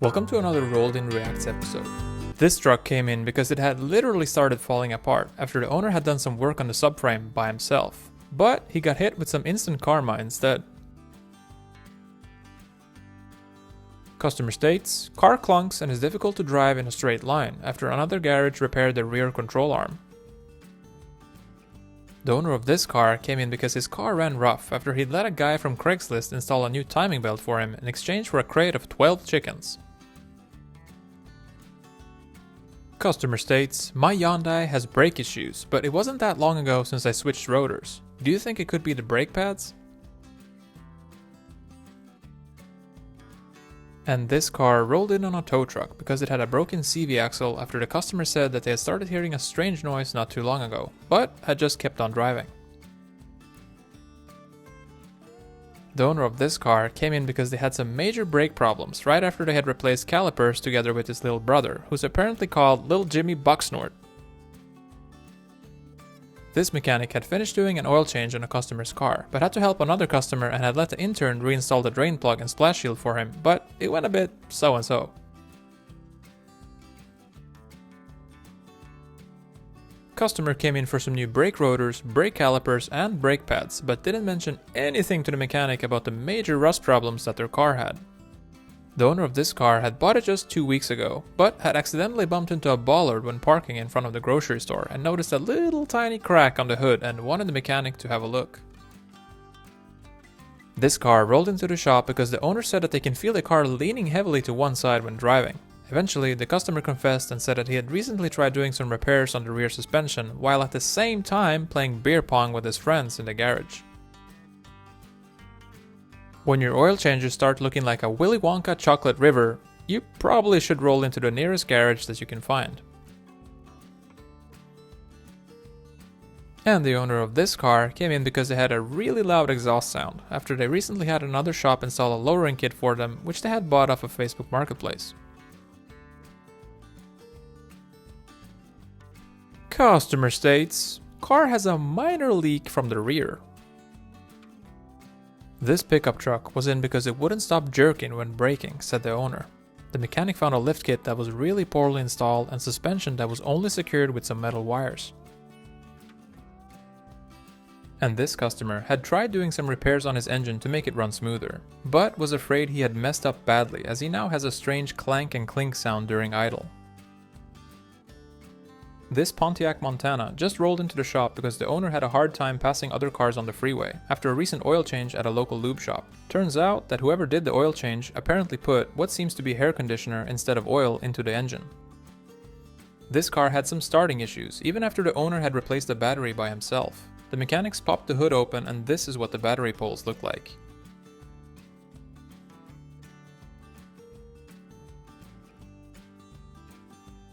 Welcome to another Rolled in Reacts episode. This truck came in because it had literally started falling apart after the owner had done some work on the subframe by himself. But he got hit with some instant karma instead. Customer states, car clunks and is difficult to drive in a straight line after another garage repaired the rear control arm. The owner of this car came in because his car ran rough after he'd let a guy from Craigslist install a new timing belt for him in exchange for a crate of 12 chickens. Customer states, my Hyundai has brake issues, but it wasn't that long ago since I switched rotors. Do you think it could be the brake pads? And this car rolled in on a tow truck because it had a broken CV axle after the customer said that they had started hearing a strange noise not too long ago, but had just kept on driving. The owner of this car came in because they had some major brake problems right after they had replaced calipers together with his little brother, who's apparently called Lil Jimmy Bucksnort. This mechanic had finished doing an oil change on a customer's car, but had to help another customer and had let the intern reinstall the drain plug and splash shield for him, but it went a bit so-and-so. Customer came in for some new brake rotors, brake calipers, and brake pads, but didn't mention anything to the mechanic about the major rust problems that their car had. The owner of this car had bought it just 2 weeks ago, but had accidentally bumped into a bollard when parking in front of the grocery store and noticed a little tiny crack on the hood and wanted the mechanic to have a look. This car rolled into the shop because the owner said that they can feel the car leaning heavily to one side when driving. Eventually, the customer confessed and said that he had recently tried doing some repairs on the rear suspension while at the same time playing beer pong with his friends in the garage. When your oil changes start looking like a Willy Wonka chocolate river, you probably should roll into the nearest garage that you can find. And the owner of this car came in because they had a really loud exhaust sound after they recently had another shop install a lowering kit for them, which they had bought off of Facebook Marketplace. Customer states, car has a minor leak from the rear. This pickup truck was in because it wouldn't stop jerking when braking, said the owner. The mechanic found a lift kit that was really poorly installed and suspension that was only secured with some metal wires. And this customer had tried doing some repairs on his engine to make it run smoother, but was afraid he had messed up badly as he now has a strange clank and clink sound during idle. This Pontiac Montana just rolled into the shop because the owner had a hard time passing other cars on the freeway after a recent oil change at a local lube shop. Turns out that whoever did the oil change apparently put what seems to be hair conditioner instead of oil into the engine. This car had some starting issues even after the owner had replaced the battery by himself. The mechanics popped the hood open and this is what the battery poles look like.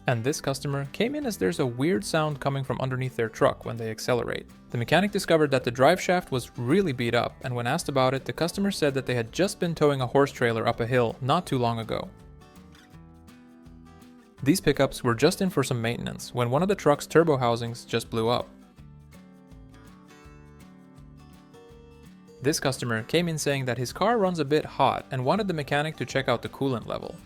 And this customer came in as there's a weird sound coming from underneath their truck when they accelerate. The mechanic discovered that the drive shaft was really beat up, and when asked about it, the customer said that they had just been towing a horse trailer up a hill not too long ago. These pickups were just in for some maintenance when one of the truck's turbo housings just blew up. This customer came in saying that his car runs a bit hot and wanted the mechanic to check out the coolant level.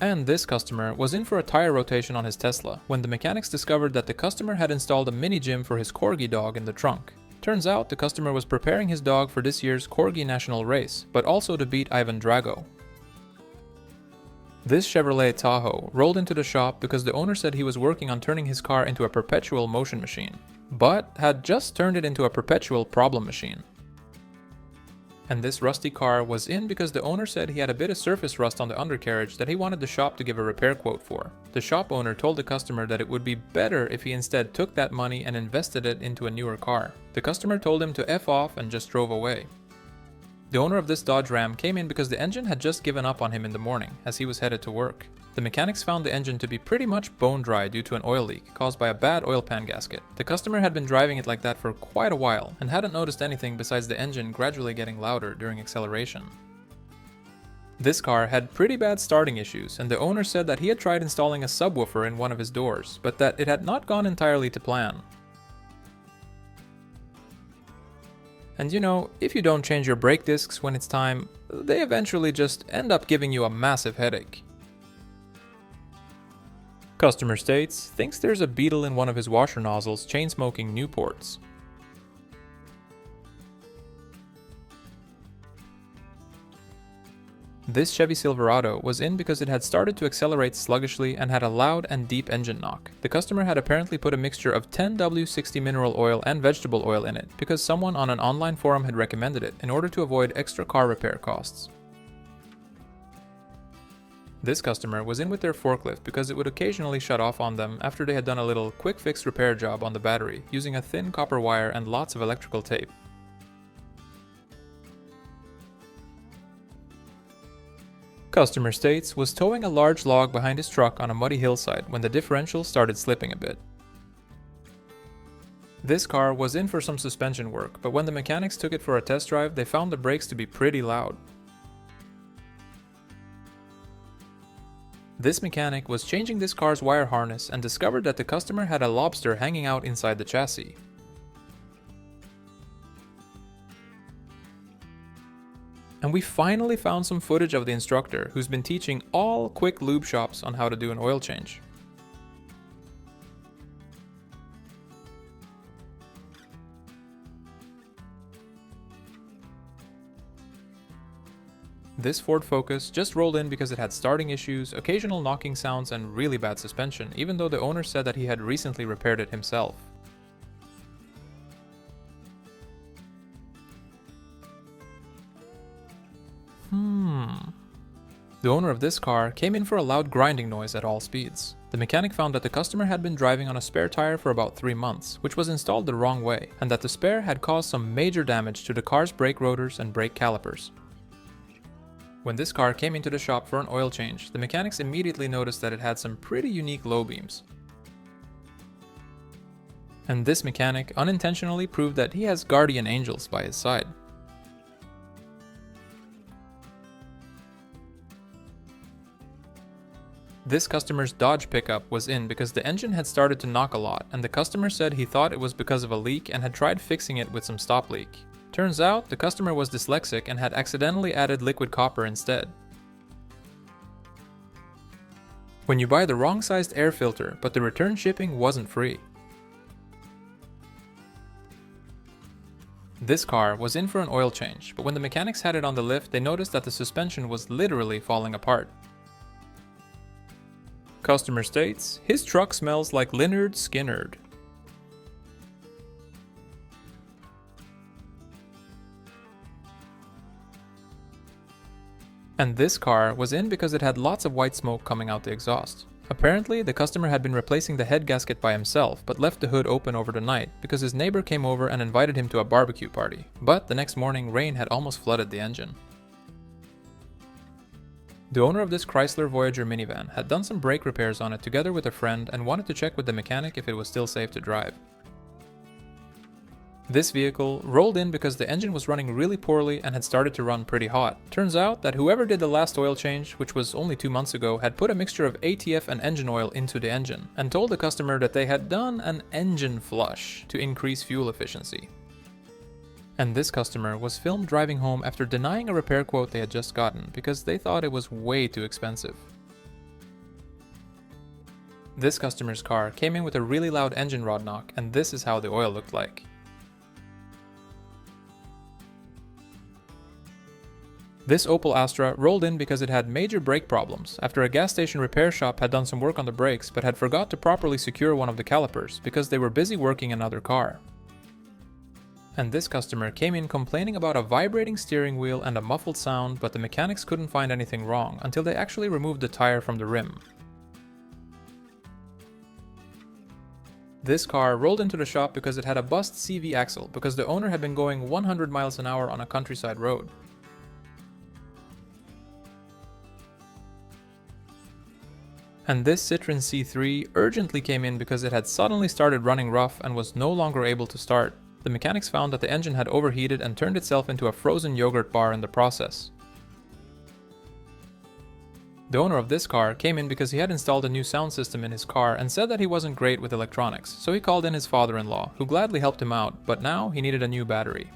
And this customer was in for a tire rotation on his Tesla when the mechanics discovered that the customer had installed a mini gym for his Corgi dog in the trunk. Turns out the customer was preparing his dog for this year's Corgi National Race, but also to beat Ivan Drago. This Chevrolet Tahoe rolled into the shop because the owner said he was working on turning his car into a perpetual motion machine, but had just turned it into a perpetual problem machine. And this rusty car was in because the owner said he had a bit of surface rust on the undercarriage that he wanted the shop to give a repair quote for. The shop owner told the customer that it would be better if he instead took that money and invested it into a newer car. The customer told him to F off and just drove away. The owner of this Dodge Ram came in because the engine had just given up on him in the morning as he was headed to work. The mechanics found the engine to be pretty much bone dry due to an oil leak caused by a bad oil pan gasket. The customer had been driving it like that for quite a while and hadn't noticed anything besides the engine gradually getting louder during acceleration. This car had pretty bad starting issues, and the owner said that he had tried installing a subwoofer in one of his doors, but that it had not gone entirely to plan. And you know, if you don't change your brake discs when it's time, they eventually just end up giving you a massive headache. Customerstates thinks there's a beetle in one of his washer nozzles chain-smoking Newports. This Chevy Silverado was in because it had started to accelerate sluggishly and had a loud and deep engine knock. The customer had apparently put a mixture of 10W60 mineral oil and vegetable oil in it because someone on an online forum had recommended it in order to avoid extra car repair costs. This customer was in with their forklift because it would occasionally shut off on them after they had done a little quick fix repair job on the battery using a thin copper wire and lots of electrical tape. Customerstates was towing a large log behind his truck on a muddy hillside when the differential started slipping a bit. This car was in for some suspension work, but when the mechanics took it for a test drive, they found the brakes to be pretty loud. This mechanic was changing this car's wire harness and discovered that the customer had a lobster hanging out inside the chassis. And we finally found some footage of the instructor who's been teaching all quick lube shops on how to do an oil change. This Ford Focus just rolled in because it had starting issues, occasional knocking sounds, and really bad suspension, even though the owner said that he had recently repaired it himself. The owner of this car came in for a loud grinding noise at all speeds. The mechanic found that the customer had been driving on a spare tire for about 3 months, which was installed the wrong way, and that the spare had caused some major damage to the car's brake rotors and brake calipers. When this car came into the shop for an oil change, the mechanics immediately noticed that it had some pretty unique low beams. And this mechanic unintentionally proved that he has guardian angels by his side. This customer's Dodge pickup was in because the engine had started to knock a lot, and the customer said he thought it was because of a leak and had tried fixing it with some stop leak. Turns out, the customer was dyslexic and had accidentally added liquid copper instead. When you buy the wrong sized air filter, but the return shipping wasn't free. This car was in for an oil change, but when the mechanics had it on the lift, they noticed that the suspension was literally falling apart. Customer states, his truck smells like Lynyrd Skynyrd. And this car was in because it had lots of white smoke coming out the exhaust. Apparently, the customer had been replacing the head gasket by himself, but left the hood open over the night because his neighbor came over and invited him to a barbecue party. But the next morning, rain had almost flooded the engine. The owner of this Chrysler Voyager minivan had done some brake repairs on it together with a friend and wanted to check with the mechanic if it was still safe to drive. This vehicle rolled in because the engine was running really poorly and had started to run pretty hot. Turns out that whoever did the last oil change, which was only 2 months ago, had put a mixture of ATF and engine oil into the engine, and told the customer that they had done an engine flush to increase fuel efficiency. And this customer was filmed driving home after denying a repair quote they had just gotten because they thought it was way too expensive. This customer's car came in with a really loud engine rod knock, and this is how the oil looked like. This Opel Astra rolled in because it had major brake problems after a gas station repair shop had done some work on the brakes but had forgot to properly secure one of the calipers because they were busy working another car. And this customer came in complaining about a vibrating steering wheel and a muffled sound, but the mechanics couldn't find anything wrong until they actually removed the tire from the rim. This car rolled into the shop because it had a bust CV axle because the owner had been going 100 miles an hour on a countryside road. And this Citroen C3 urgently came in because it had suddenly started running rough and was no longer able to start. The mechanics found that the engine had overheated and turned itself into a frozen yogurt bar in the process. The owner of this car came in because he had installed a new sound system in his car and said that he wasn't great with electronics, so he called in his father-in-law, who gladly helped him out, but now he needed a new battery.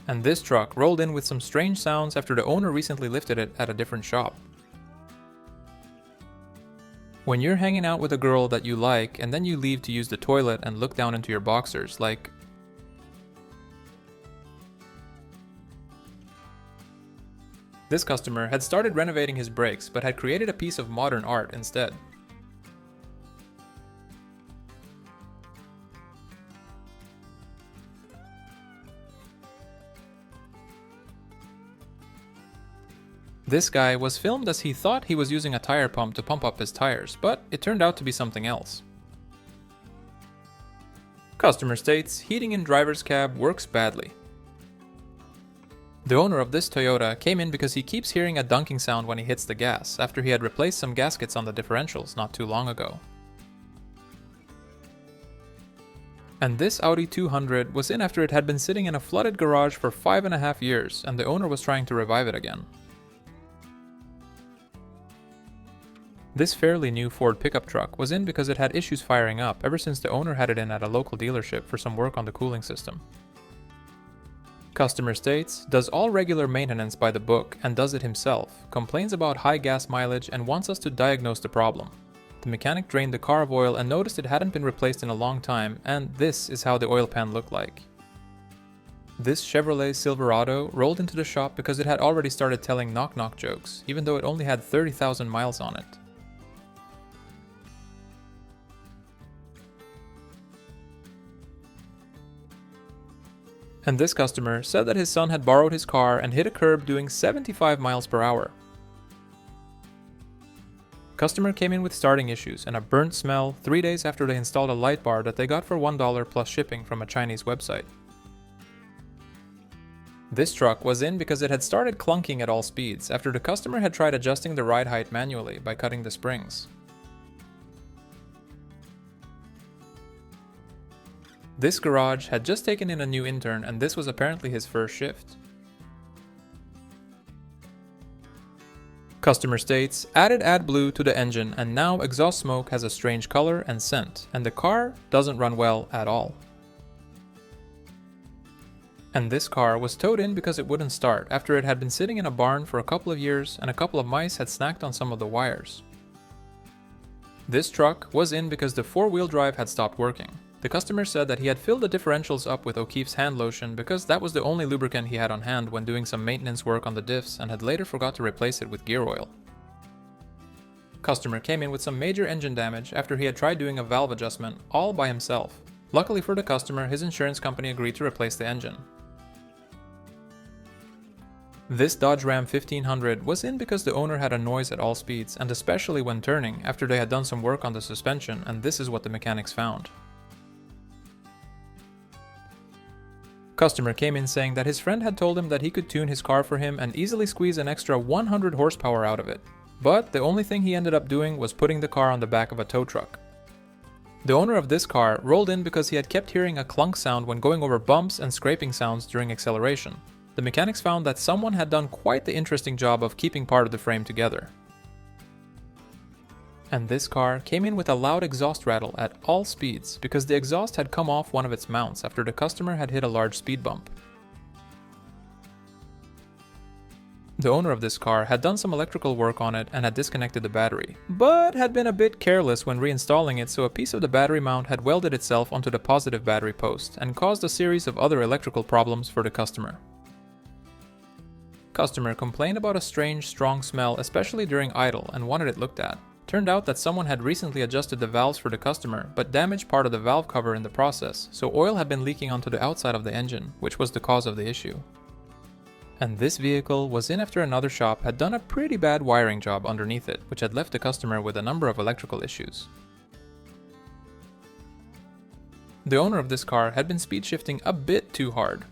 And this truck rolled in with some strange sounds after the owner recently lifted it at a different shop. When you're hanging out with a girl that you like and then you leave to use the toilet and look down into your boxers, like... This customer had started renovating his brakes but had created a piece of modern art instead. This guy was filmed as he thought he was using a tire pump to pump up his tires, but it turned out to be something else. Customer states heating in driver's cab works badly. The owner of this Toyota came in because he keeps hearing a dunking sound when he hits the gas after he had replaced some gaskets on the differentials not too long ago. And this Audi 200 was in after it had been sitting in a flooded garage for 5.5 years and the owner was trying to revive it again. This fairly new Ford pickup truck was in because it had issues firing up ever since the owner had it in at a local dealership for some work on the cooling system. Customer states, does all regular maintenance by the book and does it himself, complains about high gas mileage and wants us to diagnose the problem. The mechanic drained the car of oil and noticed it hadn't been replaced in a long time, and this is how the oil pan looked like. This Chevrolet Silverado rolled into the shop because it had already started telling knock-knock jokes, even though it only had 30,000 miles on it. And this customer said that his son had borrowed his car and hit a curb doing 75 miles per hour. Customer came in with starting issues and a burnt smell 3 days after they installed a light bar that they got for $1 plus shipping from a Chinese website. This truck was in because it had started clunking at all speeds after the customer had tried adjusting the ride height manually by cutting the springs. This garage had just taken in a new intern and this was apparently his first shift. Customer states, added AdBlue to the engine and now exhaust smoke has a strange color and scent, and the car doesn't run well at all. And this car was towed in because it wouldn't start after it had been sitting in a barn for a couple of years and a couple of mice had snacked on some of the wires. This truck was in because the four-wheel drive had stopped working. The customer said that he had filled the differentials up with O'Keeffe's hand lotion because that was the only lubricant he had on hand when doing some maintenance work on the diffs and had later forgot to replace it with gear oil. Customer came in with some major engine damage after he had tried doing a valve adjustment all by himself. Luckily for the customer, his insurance company agreed to replace the engine. This Dodge Ram 1500 was in because the owner had a noise at all speeds and especially when turning after they had done some work on the suspension, and this is what the mechanics found. Customer came in saying that his friend had told him that he could tune his car for him and easily squeeze an extra 100 horsepower out of it. But the only thing he ended up doing was putting the car on the back of a tow truck. The owner of this car rolled in because he had kept hearing a clunk sound when going over bumps and scraping sounds during acceleration. The mechanics found that someone had done quite the interesting job of keeping part of the frame together. And this car came in with a loud exhaust rattle at all speeds because the exhaust had come off one of its mounts after the customer had hit a large speed bump. The owner of this car had done some electrical work on it and had disconnected the battery, but had been a bit careless when reinstalling it, so a piece of the battery mount had welded itself onto the positive battery post and caused a series of other electrical problems for the customer. Customer complained about a strange, strong smell, especially during idle, and wanted it looked at. Turned out that someone had recently adjusted the valves for the customer, but damaged part of the valve cover in the process, so oil had been leaking onto the outside of the engine, which was the cause of the issue. And this vehicle was in after another shop had done a pretty bad wiring job underneath it, which had left the customer with a number of electrical issues. The owner of this car had been speed shifting a bit too hard.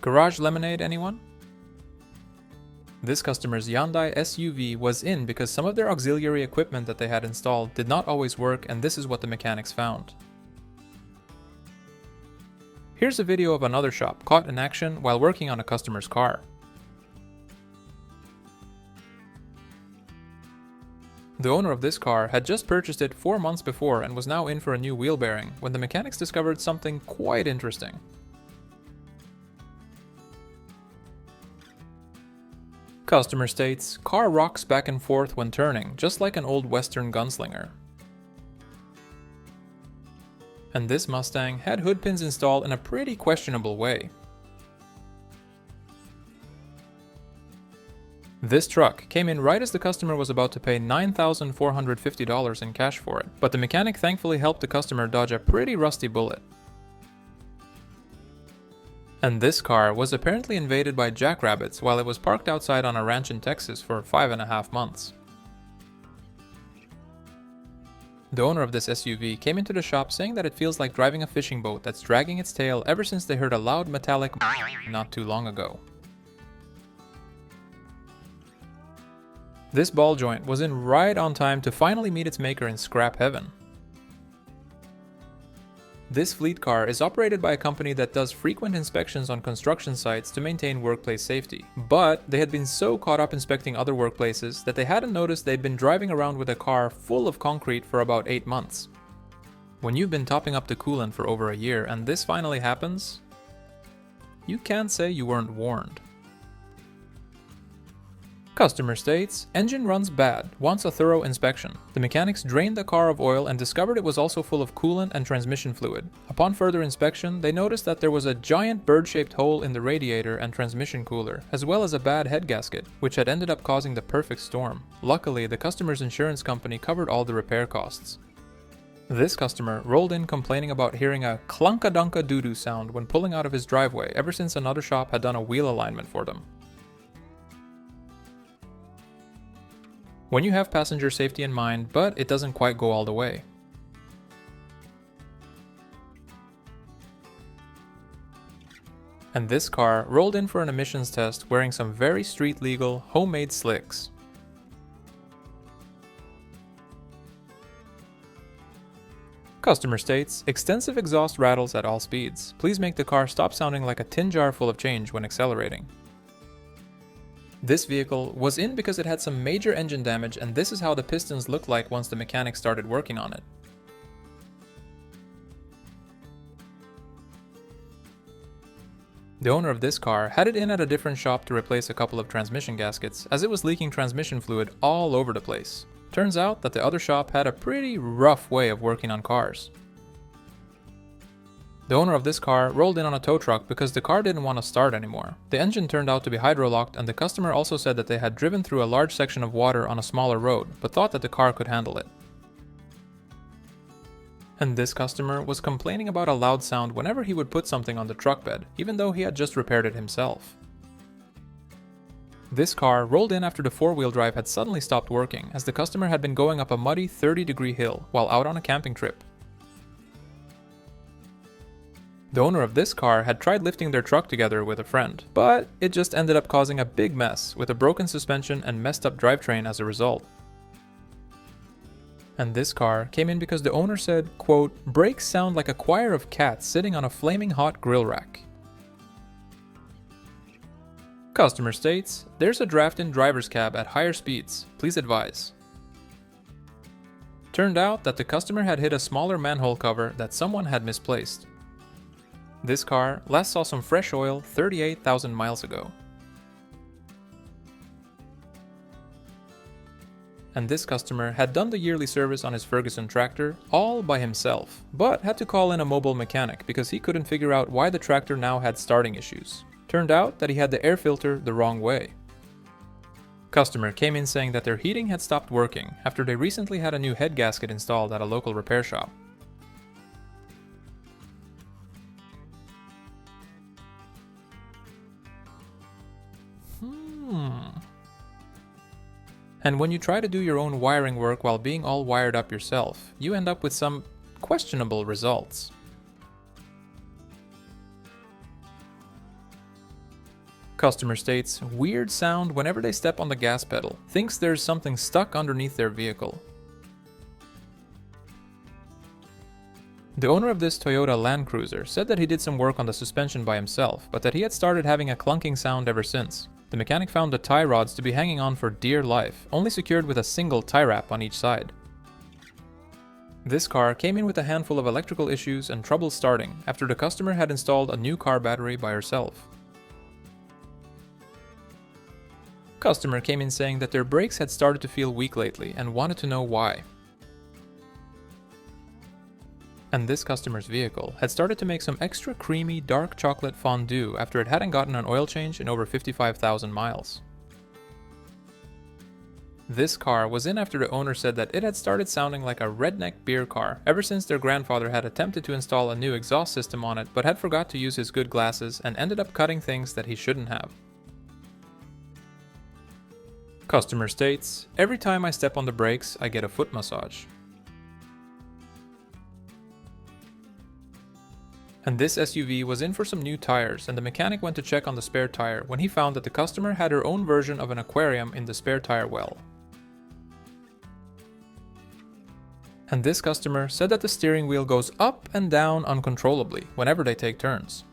Garage lemonade, anyone? This customer's Hyundai SUV was in because some of their auxiliary equipment that they had installed did not always work, and this is what the mechanics found. Here's a video of another shop caught in action while working on a customer's car. The owner of this car had just purchased it 4 months before and was now in for a new wheel bearing when the mechanics discovered something quite interesting. Customer states, car rocks back and forth when turning, just like an old Western gunslinger. And this Mustang had hood pins installed in a pretty questionable way. This truck came in right as the customer was about to pay $9,450 in cash for it, but the mechanic thankfully helped the customer dodge a pretty rusty bullet. And this car was apparently invaded by jackrabbits while it was parked outside on a ranch in Texas for 5.5 months. The owner of this SUV came into the shop saying that it feels like driving a fishing boat that's dragging its tail ever since they heard a loud metallic not too long ago. This ball joint was in right on time to finally meet its maker in scrap heaven. This fleet car is operated by a company that does frequent inspections on construction sites to maintain workplace safety, but they had been so caught up inspecting other workplaces that they hadn't noticed they'd been driving around with a car full of concrete for about 8 months. When you've been topping up the coolant for over a year and this finally happens, you can't say you weren't warned. Customer states, engine runs bad, wants a thorough inspection. The mechanics drained the car of oil and discovered it was also full of coolant and transmission fluid. Upon further inspection, they noticed that there was a giant bird-shaped hole in the radiator and transmission cooler, as well as a bad head gasket, which had ended up causing the perfect storm. Luckily, the customer's insurance company covered all the repair costs. This customer rolled in complaining about hearing a clunk-a-dunk-a-doo-doo sound when pulling out of his driveway ever since another shop had done a wheel alignment for them. When you have passenger safety in mind, but it doesn't quite go all the way. And this car rolled in for an emissions test wearing some very street legal homemade slicks. Customer states, extensive exhaust rattles at all speeds. Please make the car stop sounding like a tin jar full of change when accelerating. This vehicle was in because it had some major engine damage, and this is how the pistons looked like once the mechanics started working on it. The owner of this car had it in at a different shop to replace a couple of transmission gaskets, as it was leaking transmission fluid all over the place. Turns out that the other shop had a pretty rough way of working on cars. The owner of this car rolled in on a tow truck because the car didn't want to start anymore. The engine turned out to be hydrolocked, and the customer also said that they had driven through a large section of water on a smaller road, but thought that the car could handle it. And this customer was complaining about a loud sound whenever he would put something on the truck bed, even though he had just repaired it himself. This car rolled in after the four-wheel drive had suddenly stopped working, as the customer had been going up a muddy 30-degree hill while out on a camping trip. The owner of this car had tried lifting their truck together with a friend, but it just ended up causing a big mess with a broken suspension and messed up drivetrain as a result. And this car came in because the owner said, quote, brakes sound like a choir of cats sitting on a flaming hot grill rack. Customer states, there's a draft-in driver's cab at higher speeds, please advise. Turned out that the customer had hit a smaller manhole cover that someone had misplaced. This car last saw some fresh oil 38,000 miles ago. And this customer had done the yearly service on his Ferguson tractor all by himself, but had to call in a mobile mechanic because he couldn't figure out why the tractor now had starting issues. Turned out that he had the air filter the wrong way. Customer came in saying that their heating had stopped working after they recently had a new head gasket installed at a local repair shop. And when you try to do your own wiring work while being all wired up yourself, you end up with some questionable results. Customer states, weird sound whenever they step on the gas pedal, thinks there's something stuck underneath their vehicle. The owner of this Toyota Land Cruiser said that he did some work on the suspension by himself, but that he had started having a clunking sound ever since. The mechanic found the tie rods to be hanging on for dear life, only secured with a single tie wrap on each side. This car came in with a handful of electrical issues and trouble starting after the customer had installed a new car battery by herself. Customer came in saying that their brakes had started to feel weak lately and wanted to know why. And this customer's vehicle had started to make some extra creamy dark chocolate fondue after it hadn't gotten an oil change in over 55,000 miles. This car was in after the owner said that it had started sounding like a redneck beer car ever since their grandfather had attempted to install a new exhaust system on it but had forgot to use his good glasses and ended up cutting things that he shouldn't have. Customer states, "Every time I step on the brakes, I get a foot massage." And this SUV was in for some new tires, and the mechanic went to check on the spare tire when he found that the customer had her own version of an aquarium in the spare tire well. And this customer said that the steering wheel goes up and down uncontrollably whenever they take turns.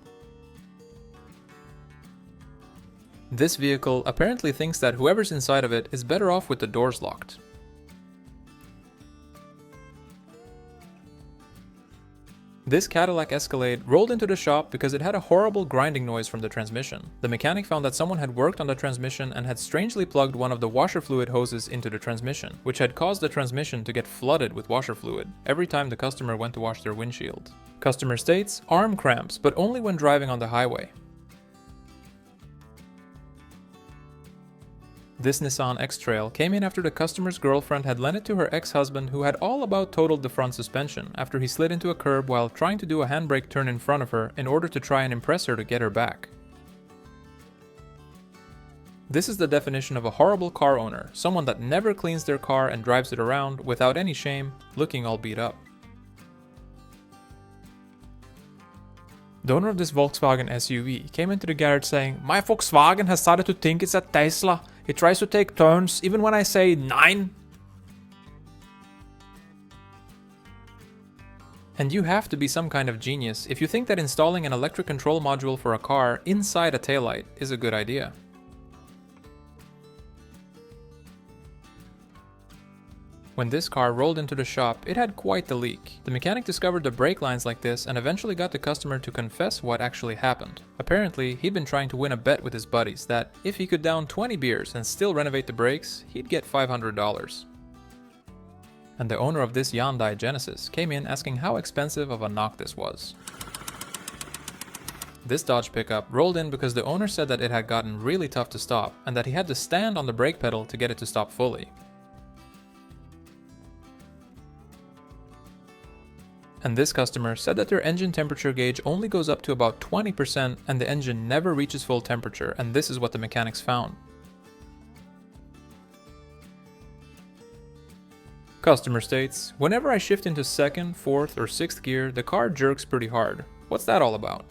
This vehicle apparently thinks that whoever's inside of it is better off with the doors locked. This Cadillac Escalade rolled into the shop because it had a horrible grinding noise from the transmission. The mechanic found that someone had worked on the transmission and had strangely plugged one of the washer fluid hoses into the transmission, which had caused the transmission to get flooded with washer fluid every time the customer went to wash their windshield. Customer states, arm cramps, but only when driving on the highway. This Nissan X-Trail came in after the customer's girlfriend had lent it to her ex-husband who had all about totaled the front suspension after he slid into a curb while trying to do a handbrake turn in front of her in order to try and impress her to get her back. This is the definition of a horrible car owner, someone that never cleans their car and drives it around without any shame, looking all beat up. The owner of this Volkswagen SUV came into the garage saying, "My Volkswagen has started to think it's a Tesla. It tries to take turns even when I say 9. And you have to be some kind of genius if you think that installing an electric control module for a car inside a taillight is a good idea. When this car rolled into the shop, it had quite the leak. The mechanic discovered the brake lines like this and eventually got the customer to confess what actually happened. Apparently, he'd been trying to win a bet with his buddies that if he could down 20 beers and still renovate the brakes, he'd get $500. And the owner of this Hyundai Genesis came in asking how expensive of a knock this was. This Dodge pickup rolled in because the owner said that it had gotten really tough to stop and that he had to stand on the brake pedal to get it to stop fully. And this customer said that their engine temperature gauge only goes up to about 20% and the engine never reaches full temperature, and this is what the mechanics found. Customer states, "Whenever I shift into 2nd, 4th, or 6th gear, the car jerks pretty hard. What's that all about?"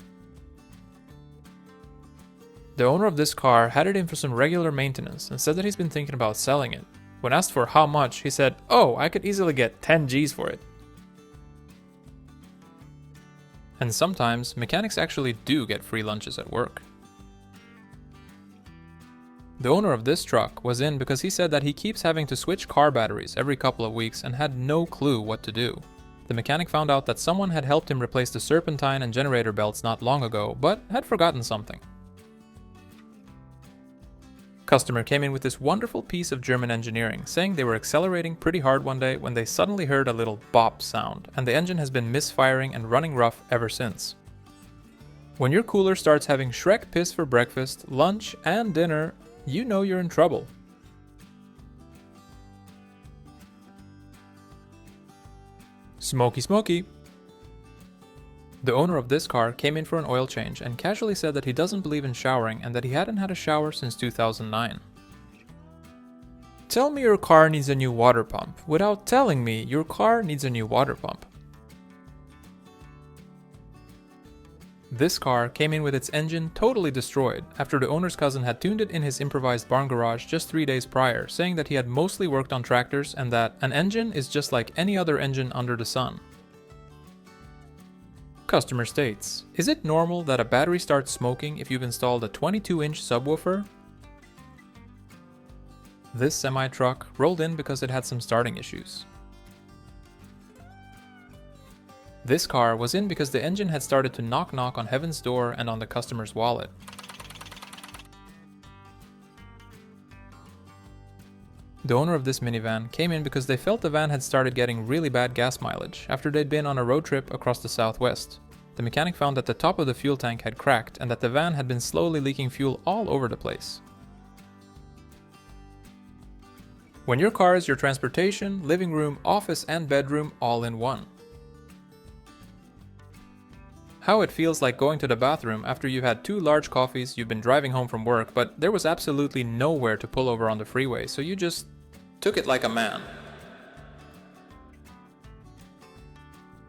The owner of this car had it in for some regular maintenance and said that he's been thinking about selling it. When asked for how much, he said, "Oh, I could easily get 10 G's for it." And sometimes, mechanics actually do get free lunches at work. The owner of this truck was in because he said that he keeps having to switch car batteries every couple of weeks and had no clue what to do. The mechanic found out that someone had helped him replace the serpentine and generator belts not long ago, but had forgotten something. Customer came in with this wonderful piece of German engineering, saying they were accelerating pretty hard one day when they suddenly heard a little bop sound, and the engine has been misfiring and running rough ever since. When your cooler starts having Shrek piss for breakfast, lunch, and dinner, you know you're in trouble. Smoky smoky. The owner of this car came in for an oil change and casually said that he doesn't believe in showering and that he hadn't had a shower since 2009. Tell me your car needs a new water pump without telling me your car needs a new water pump. This car came in with its engine totally destroyed after the owner's cousin had tuned it in his improvised barn garage just 3 days prior, saying that he had mostly worked on tractors and that an engine is just like any other engine under the sun. Customer states, "Is it normal that a battery starts smoking if you've installed a 22-inch subwoofer?" This semi-truck rolled in because it had some starting issues. This car was in because the engine had started to knock on heaven's door and on the customer's wallet. The owner of this minivan came in because they felt the van had started getting really bad gas mileage after they'd been on a road trip across the southwest. The mechanic found that the top of the fuel tank had cracked and that the van had been slowly leaking fuel all over the place. When your car is your transportation, living room, office, and bedroom all in one. How it feels like going to the bathroom after you've had 2 large coffees, you've been driving home from work, but there was absolutely nowhere to pull over on the freeway, so you just took it like a man.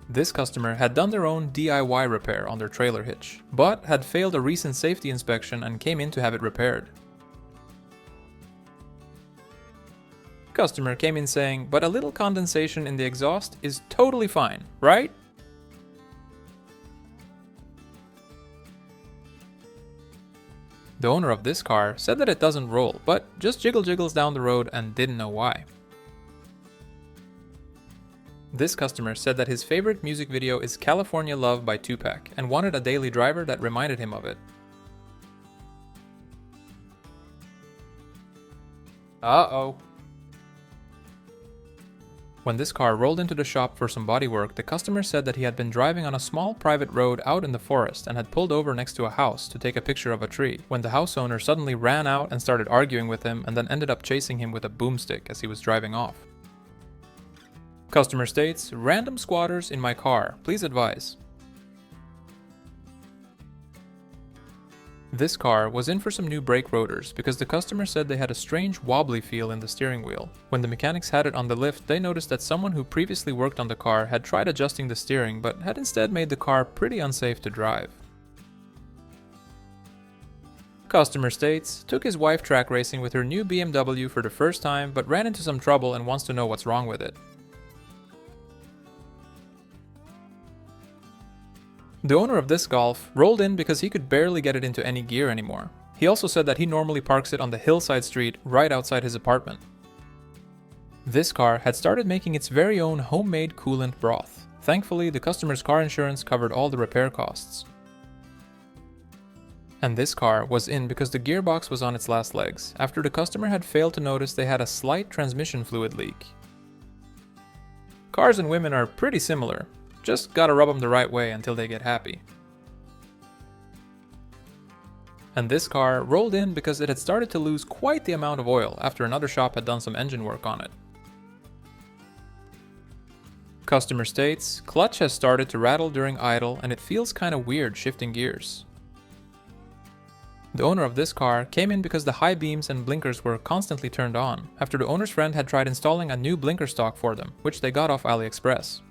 This customer had done their own DIY repair on their trailer hitch, but had failed a recent safety inspection and came in to have it repaired. Customer came in saying, "But a little condensation in the exhaust is totally fine, right?" The owner of this car said that it doesn't roll, but just jiggles down the road and didn't know why. This customer said that his favorite music video is California Love by Tupac and wanted a daily driver that reminded him of it. Uh-oh. When this car rolled into the shop for some bodywork, the customer said that he had been driving on a small private road out in the forest and had pulled over next to a house to take a picture of a tree, when the house owner suddenly ran out and started arguing with him and then ended up chasing him with a boomstick as he was driving off. Customer states, "Random squatters in my car, please advise." This car was in for some new brake rotors because the customer said they had a strange wobbly feel in the steering wheel. When the mechanics had it on the lift, they noticed that someone who previously worked on the car had tried adjusting the steering but had instead made the car pretty unsafe to drive. Customer states, took his wife track racing with her new BMW for the first time but ran into some trouble and wants to know what's wrong with it. The owner of this Golf rolled in because he could barely get it into any gear anymore. He also said that he normally parks it on the hillside street right outside his apartment. This car had started making its very own homemade coolant broth. Thankfully, the customer's car insurance covered all the repair costs. And this car was in because the gearbox was on its last legs, after the customer had failed to notice they had a slight transmission fluid leak. Cars and women are pretty similar. Just gotta rub them the right way until they get happy. And this car rolled in because it had started to lose quite the amount of oil after another shop had done some engine work on it. Customer states, clutch has started to rattle during idle and it feels kinda weird shifting gears. The owner of this car came in because the high beams and blinkers were constantly turned on, after the owner's friend had tried installing a new blinker stock for them, which they got off AliExpress.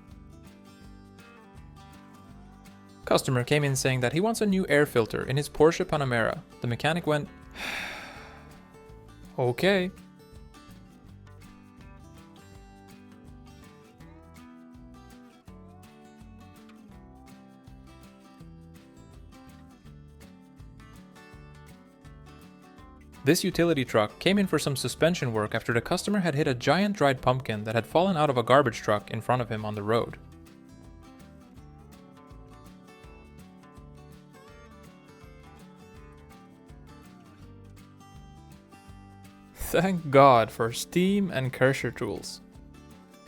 Customer came in saying that he wants a new air filter in his Porsche Panamera. The mechanic went, okay. This utility truck came in for some suspension work after the customer had hit a giant dried pumpkin that had fallen out of a garbage truck in front of him on the road. Thank God for Steam and Kersher tools.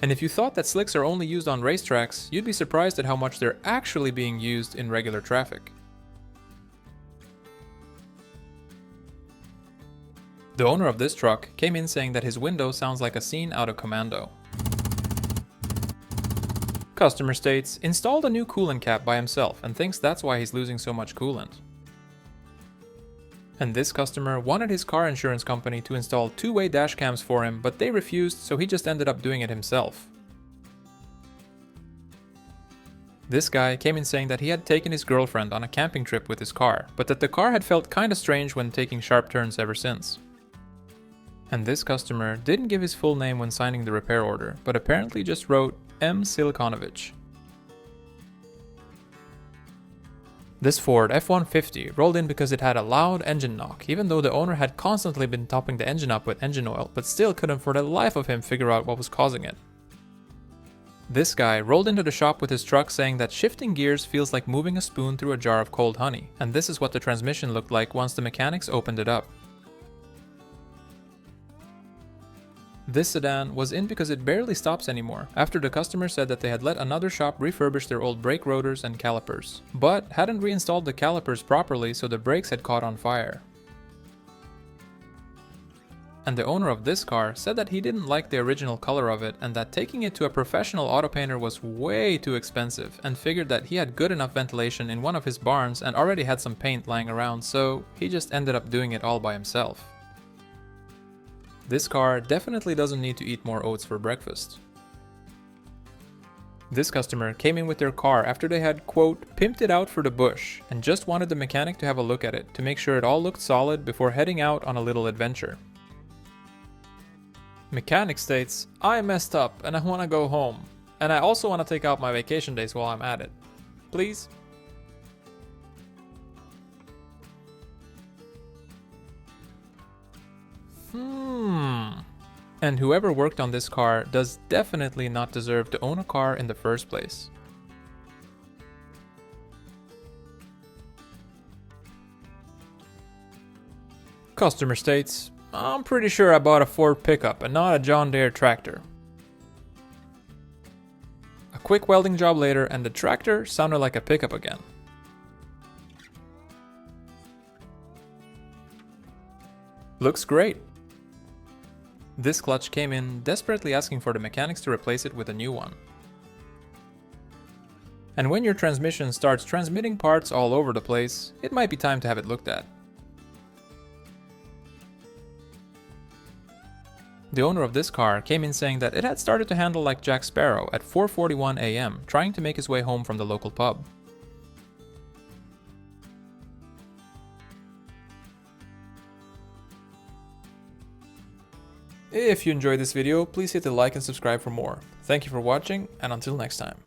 And if you thought that slicks are only used on racetracks, you'd be surprised at how much they're actually being used in regular traffic. The owner of this truck came in saying that his window sounds like a scene out of Commando. Customer states, installed a new coolant cap by himself and thinks that's why he's losing so much coolant. And this customer wanted his car insurance company to install two-way dash cams for him, but they refused, so he just ended up doing it himself. This guy came in saying that he had taken his girlfriend on a camping trip with his car, but that the car had felt kinda strange when taking sharp turns ever since. And this customer didn't give his full name when signing the repair order, but apparently just wrote M. Silikonovich. This Ford F-150 rolled in because it had a loud engine knock, even though the owner had constantly been topping the engine up with engine oil, but still couldn't for the life of him figure out what was causing it. This guy rolled into the shop with his truck saying that shifting gears feels like moving a spoon through a jar of cold honey, and this is what the transmission looked like once the mechanics opened it up. This sedan was in because it barely stops anymore, after the customer said that they had let another shop refurbish their old brake rotors and calipers, but hadn't reinstalled the calipers properly, so the brakes had caught on fire. And the owner of this car said that he didn't like the original color of it and that taking it to a professional auto painter was way too expensive, and figured that he had good enough ventilation in one of his barns and already had some paint lying around, so he just ended up doing it all by himself. This car definitely doesn't need to eat more oats for breakfast. This customer came in with their car after they had, quote, pimped it out for the bush, and just wanted the mechanic to have a look at it to make sure it all looked solid before heading out on a little adventure. Mechanic states, "I messed up and I want to go home, and I also want to take out my vacation days while I'm at it. Please?" And whoever worked on this car does definitely not deserve to own a car in the first place. Customer states, "I'm pretty sure I bought a Ford pickup and not a John Deere tractor." A quick welding job later and the tractor sounded like a pickup again. Looks great. This clutch came in desperately asking for the mechanics to replace it with a new one. And when your transmission starts transmitting parts all over the place, it might be time to have it looked at. The owner of this car came in saying that it had started to handle like Jack Sparrow at 4:41 a.m. trying to make his way home from the local pub. If you enjoyed this video, please hit the like and subscribe for more. Thank you for watching, and until next time.